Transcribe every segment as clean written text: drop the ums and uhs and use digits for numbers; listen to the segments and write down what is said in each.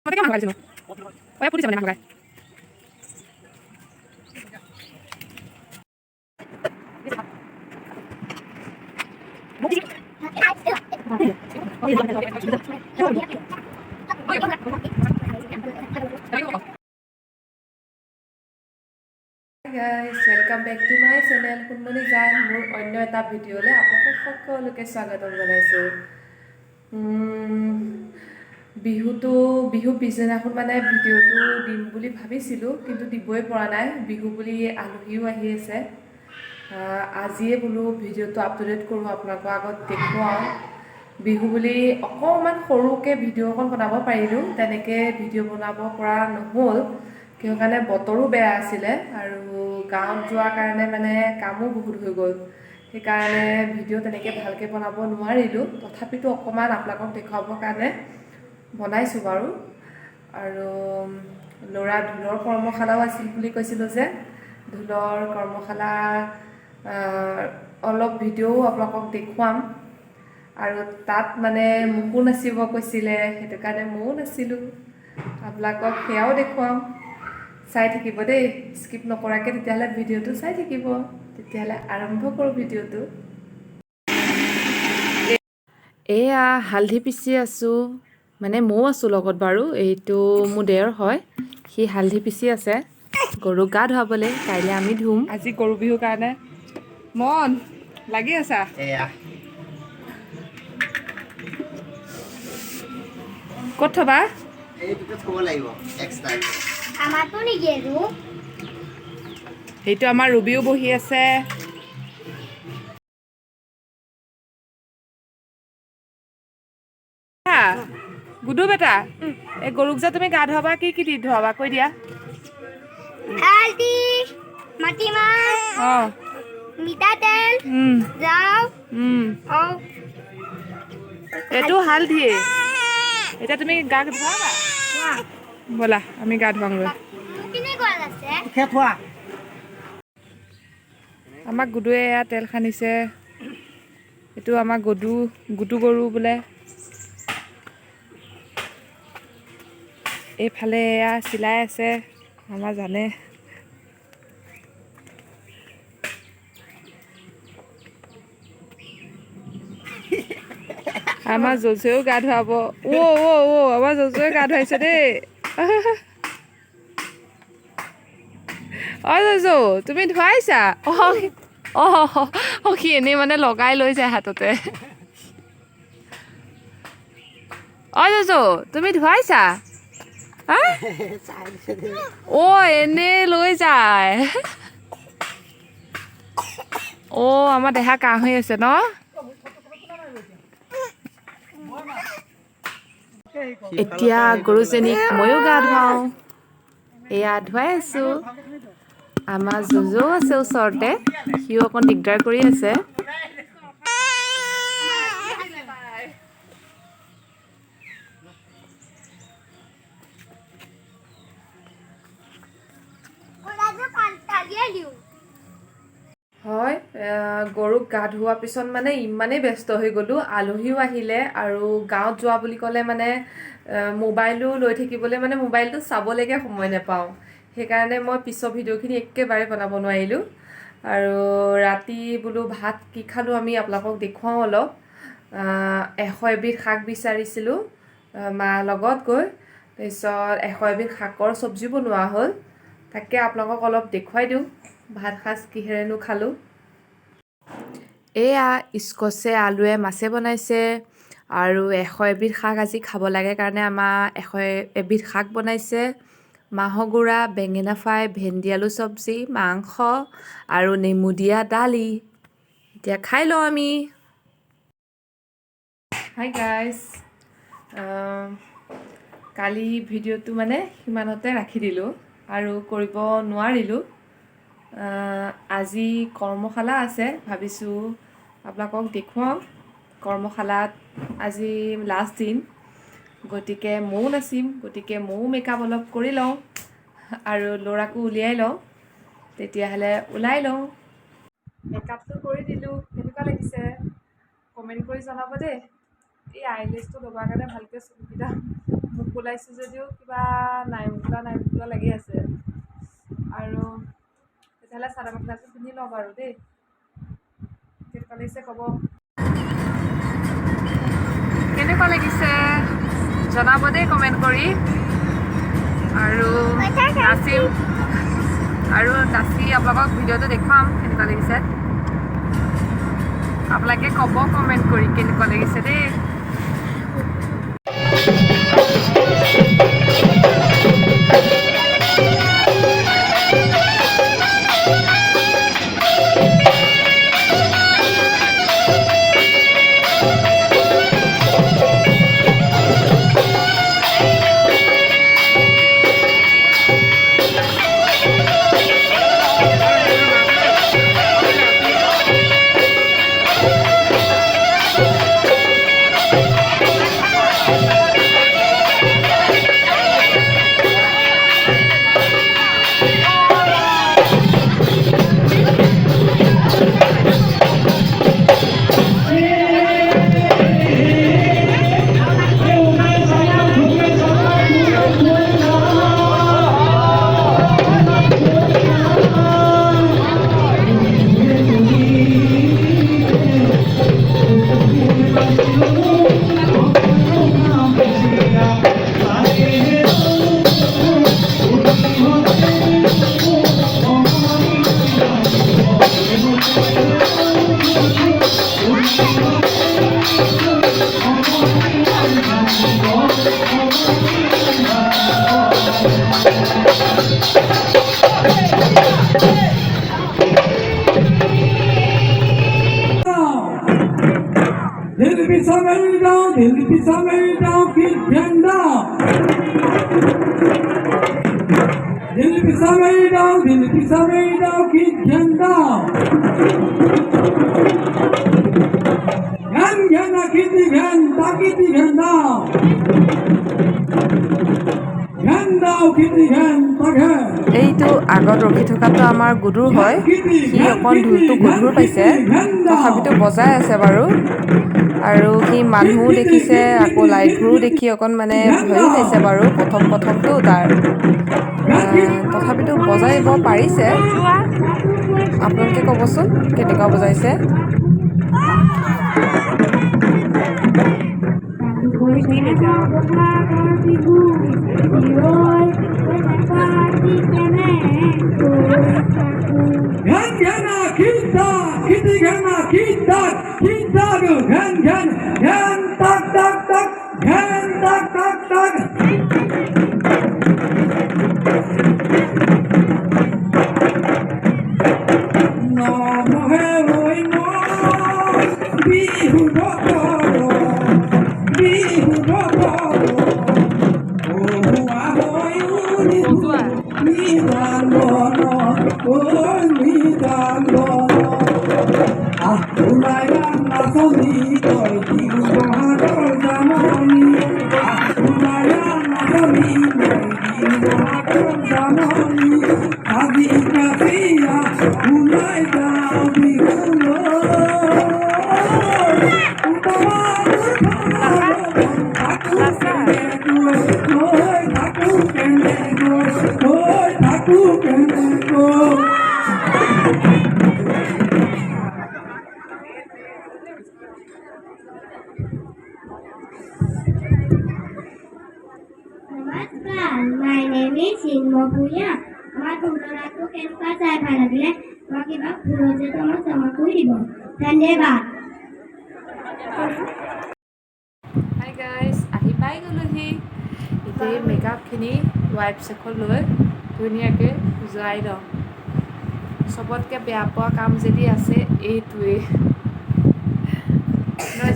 Guys, welcome back to my channel. Kunmoni Jan, মোৰ অন্য এটা ভিডিঅ'লে আপোনালোক সকলোকে স্বাগতম জনাইছোঁ। বিহু পিছদিনাখন মানে ভিডিঅ'টো দিম বুলি ভাবিছিলোঁ, কিন্তু দিবই পৰা নাই। বিহু বুলি আলহীও আহি আছে। আজিয়ে বোলো ভিডিঅ'টো আপলোড কৰোঁ, আপোনালোকৰ আগত দেখুৱাওঁ। বিহু বুলি অকণমান সৰুকৈ ভিডিঅ' এখন বনাব পাৰিলোঁ, তেনেকৈ ভিডিঅ' বনাব পৰা নহ'ল। কিয় কাৰণে বতৰো বেয়া আছিলে আৰু গাঁৱত যোৱাৰ কাৰণে মানে কামো বহুত হৈ গ'ল। সেইকাৰণে ভিডিঅ' তেনেকৈ ভালকৈ বনাব নোৱাৰিলোঁ। তথাপিতো অকণমান আপোনালোকক দেখুৱাবৰ কাৰণে বনাইছোঁ বাৰু। আৰু ল'ৰা ঢোলৰ কৰ্মশালাও আছিল বুলি কৈছিলোঁ যে, ঢোলৰ কৰ্মশালা অলপ ভিডিঅ'ও আপোনালোকক দেখুৱাম। আৰু তাত মানে মোকো নাচিব কৈছিলে, সেইটো কাৰণে ময়ো নাচিলোঁ। আপোনালোকক সেয়াও দেখুৱাম, চাই থাকিব দেই, স্কিপ নকৰাকৈ। তেতিয়াহ'লে ভিডিঅ'টো চাই থাকিব। তেতিয়াহ'লে আৰম্ভ কৰোঁ ভিডিঅ'টো। এয়া হালধি পিচি আছোঁ, মানে ময়ো আছোঁ লগত বাৰু। এইটো মোৰ দেওৰ হয়, সি হালধি পিচি আছে গৰুক গা ধুৱাবলৈ। কাইলৈ আমি ধুম, আজি গৰু বিহুৰ কাৰণে। মন লাগি আছা? ক'ত থবা? সেইটো আমাৰ ৰুবিও বহি আছে। গুডু বেটা, এই গৰুক যে তুমি গা ধুৱাবা, কি কি দি ধুৱাবা কৈ দিয়া। হালদি, মাটিমাহ, মিঠাতেল, জাউ, এইটো হালধিয়ে। এতিয়া তুমি গা ধুৱাবা, ব'লা আমি গা ধুৱাওঁগৈ। আমাক গুডুৱে এয়া তেল সানিছে। এইটো আমাৰ গুডু গৰু বোলে। এইফালে এয়া চিলাই আছে, আমাৰ জানে। আমাৰ জজুৱেও গা ধুৱাব। আমাৰ জজুৱে গা ধুৱাইছে দেই। জজু তুমি ধুৱাইছা? সি এনেই মানে লগাই লৈ যায় হাততে। জজু তুমি ধুৱাইছা? এনেই লৈ যায়। আমাৰ দেহা কাহ হৈ আছে ন? এতিয়া গৰুজনীক ময়ো গা ধুৱাওঁ। এয়া ধুৱাই আছো। আমাৰ জুজুও আছে ওচৰতে, সিও অকণ দিগদাৰ কৰি আছে। হয়, গৰুক গা ধোৱাৰ পিছত মানে ইমানেই ব্যস্ত হৈ গ'লোঁ। আলহীও আহিলে আৰু গাঁৱত যোৱা বুলি ক'লে মানে মোবাইলো লৈ থাকিবলৈ, মানে মোবাইলটো চাবলৈকে সময় নাপাওঁ। সেইকাৰণে মই পিছৰ ভিডিঅ'খিনি একেবাৰে বনাব নোৱাৰিলোঁ। আৰু ৰাতি বোলো ভাত কি খালোঁ আমি আপোনালোকক দেখুৱাওঁ অলপ। 100 এবিধ শাক বিচাৰিছিলোঁ মাৰ লগত গৈ। তাৰপিছত 100 এবিধ শাকৰ চব্জি বনোৱা হ'ল। তাকে আপোনালোকক অলপ দেখুৱাই দিওঁ, ভাত সাজ কিহেৰেনো খালোঁ। এয়া স্কচে আলুৱে মাছে বনাইছে। আৰু 100 এবিধ শাক আজি খাব লাগে কাৰণে আমাৰ 100 এবিধ শাক বনাইছে। মাহৰ গুড়া, বেঙেনা ফ্ৰাই, ভেন্দি আলু চব্জি, মাংস আৰু নেমু দিয়া দালি। এতিয়া খাই লওঁ আমি। হাই গাইজ, কালি ভিডিঅ'টো মানে সিমানতে ৰাখি দিলোঁ আৰু কৰিব নোৱাৰিলোঁ। আজি কৰ্মশালা আছে, ভাবিছোঁ আপোনালোকক দেখুৱাওঁ। কৰ্মশালাত আজি লাষ্ট দিন, গতিকে ময়ো নাচিম। গতিকে ময়ো মেকআপ অলপ কৰি লওঁ আৰু ল'ৰাকো উলিয়াই লওঁ। তেতিয়াহ'লে ওলাই লওঁ। মেকআপটো কৰি দিলোঁ, কেনেকুৱা লাগিছে কমেণ্ট কৰি জনাব দেই। এই আইলেছটো লগোৱাৰ কাৰণে ভালকৈ চকুকেইটা মুখ মুখ ওলাইছে যদিও কিবা নাই লাগি আছে আৰু তেতিয়াহ'লে চাদৰ মেখেলাটো পিন্ধি লওঁ বাৰু দেই কেনেকুৱা লাগিছে ক'ব কেনেকুৱা লাগিছে জনাব দেই কমেণ্ট কৰি আৰু নাচিম আৰু নাচি আপোনালোকক ভিডিঅ'টো দেখুৱাম কেনেকুৱা লাগিছে আপোনালোকে ক'ব কমেণ্ট কৰি কেনেকুৱা লাগিছে দেই Dil pisa meri down, keep them down. Dil pisa meri down, keep them down. Gan akiti gan, takiti gan down. Gan down, kiti gan, takhe. এইটো আগত ৰখি থকাটো আমাৰ গুডুৰ হয় সি অকণ ঢোলটো গধুৰ পাইছে তথাপিতো বজাই আছে বাৰু আৰু সি মানুহো দেখিছে আকৌ লাইটবোৰো দেখি অকণ মানে ভয়ো খাইছে বাৰু প্ৰথমটো তাৰ তথাপিতো বজাইব পাৰিছে আপোনালোকে ক'বচোন কেনেকুৱা বজাইছে Gana kita, kiti gana kita go gan tak gan tak. No mohe hoy no, bihu botoro. Namaskar, my name is Shinmo Puya. আমার পুত্ররাটো কেসপা চাই ভাল লাগিলে মই কিবা পুরোজেত মই জমা কৰি দিব ধন্যবাদ হাই গাইজ আহি পাই গ'লোহি এতিয়া মেকআপখিনি ৱাইপছ এখন লৈ ধুনীয়াকৈ যোৱাই লওঁ চবতকৈ বেয়া পোৱা কাম যদি আছে এইটোৱেই মই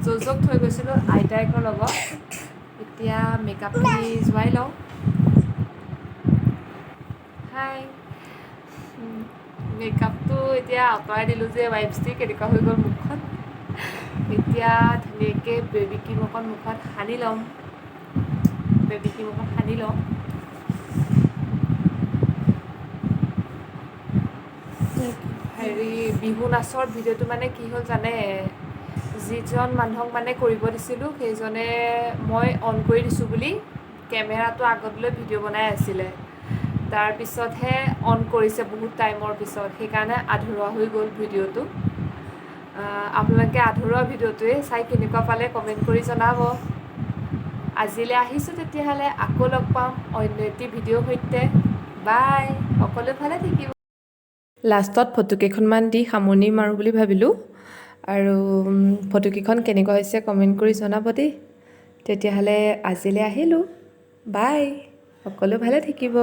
জজক থৈ গৈছিলোঁ আইতাইকৰ লগত এতিয়া মেকআপখিনি যোৱাই লওঁ হাই মেকআপটো এতিয়া আঁতৰাই দিলোঁ যে ৱাইপছ দি কেনেকুৱা হৈ গ'ল মুখখন এতিয়া ধুনীয়াকৈ বেবী ক্ৰীম অকণ মুখত সানি ল'ম হেৰি বিহু নাচৰ ভিডিঅ'টো মানে কি হ'ল জানে যিজন মানুহক মানে কৰিব দিছিলোঁ সেইজনে মই অন কৰি দিছোঁ বুলি কেমেৰাটো আগত লৈ ভিডিঅ' বনাই আছিলে, তাৰপিছতহে অন কৰিছে বহুত টাইমৰ পিছত, সেইকাৰণে আধৰুৱা হৈ গ'ল ভিডিঅ'টো। আপোনালোকে আধৰুৱা ভিডিঅ'টোৱে চাই কেনেকুৱা পালে কমেণ্ট কৰি জনাব। আজিলৈ আহিছোঁ তেতিয়াহ'লে, আকৌ লগ পাম অন্য এটি ভিডিঅ'ৰ সৈতে। বাই, সকলো ভালে থাকিব। লাষ্টত ফটোকেইখনমান দি সামৰণি মাৰোঁ বুলি ভাবিলোঁ, আৰু ফটোকেইখন কেনেকুৱা হৈছে কমেণ্ট কৰি জনাব দেই। তেতিয়াহ'লে আজিলৈ আহিলোঁ, বাই, সকলো ভালে থাকিব।